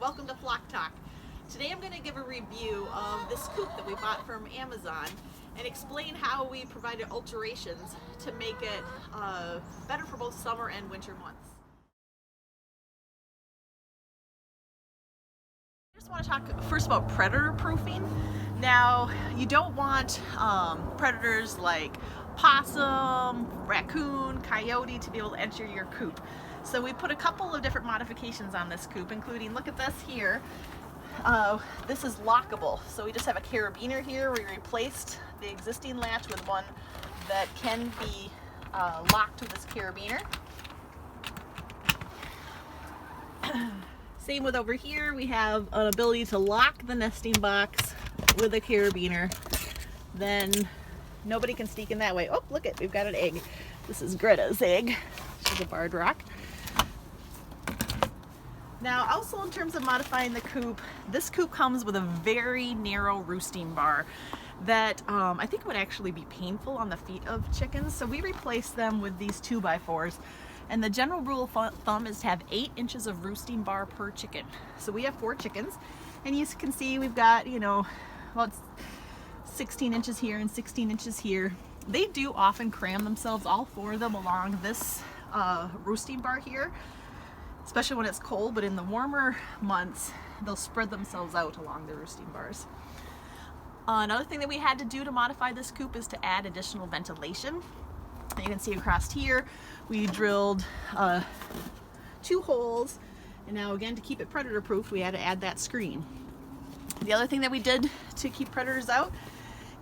welcome to Flock Talk. Today I'm going to give a review of this coop that we bought from Amazon and explain how we provided alterations to make it better for both summer and winter months. I just want to talk first about predator proofing. Now, you don't want predators like possum, raccoon, coyote to be able to enter your coop. So we put a couple of different modifications on this coop, including, look at this here. This is lockable. So we just have a carabiner here. We replaced the existing latch with one that can be locked with this carabiner. Same with over here. We have an ability to lock the nesting box with a carabiner. Then nobody can sneak in that way. Oh, look it, we've got an egg. This is Greta's egg. She's a barred rock. Now, also in terms of modifying the coop, this coop comes with a very narrow roosting bar that I think would actually be painful on the feet of chickens. So we replaced them with these 2x4s. And the general rule of thumb is to have 8 inches of roosting bar per chicken. So we have 4 chickens, and you can see we've got, well, it's 16 inches here and 16 inches here. They do often cram themselves, all 4 of them, along this roosting bar here, especially when it's cold, but in the warmer months, they'll spread themselves out along the roosting bars. Another thing that we had to do to modify this coop is to add additional ventilation. You can see across here, we drilled 2 holes, and now again, to keep it predator proof, we had to add that screen. The other thing that we did to keep predators out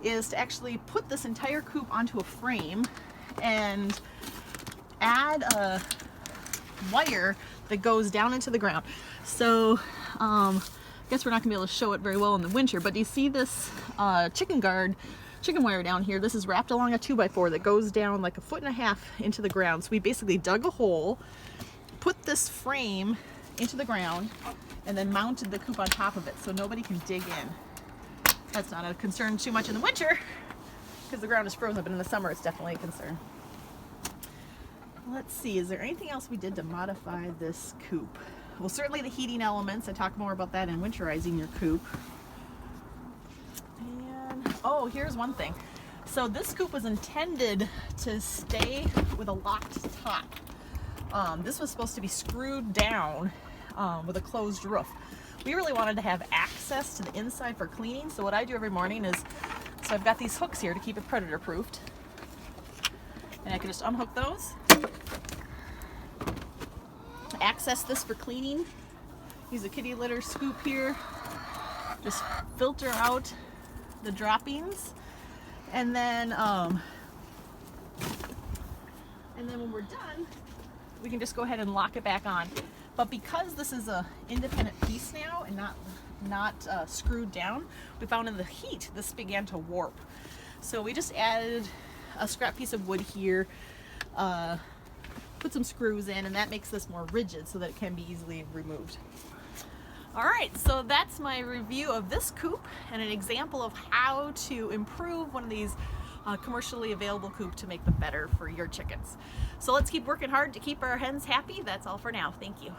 is to actually put this entire coop onto a frame and add a wire that goes down into the ground. So I guess we're not gonna be able to show it very well in the winter, but do you see this chicken wire down here? This is wrapped along a 2x4 that goes down like 1.5 feet into the ground. So we basically dug a hole, put this frame into the ground, and then mounted the coop on top of it so nobody can dig in. That's not a concern too much in the winter because the ground is frozen, but in the summer it's definitely a concern. Let's see, is there anything else we did to modify this coop? Well, certainly the heating elements. I talk more about that in winterizing your coop. And oh, here's one thing. So this coop was intended to stay with a locked top. This was supposed to be screwed down with a closed roof. We really wanted to have access to the inside for cleaning, so what I do every morning is, so I've got these hooks here to keep it predator proofed, and I can just unhook those, access this for cleaning, use a kitty litter scoop here, just filter out the droppings, and then when we're done, we can just go ahead and lock it back on. But because this is a independent piece now and not screwed down, we found in the heat this began to warp. So we just added a scrap piece of wood here, put some screws in, and that makes this more rigid so that it can be easily removed. All right, so that's my review of this coop and an example of how to improve one of these commercially available coop to make them better for your chickens. So let's keep working hard to keep our hens happy. That's all for now. Thank you.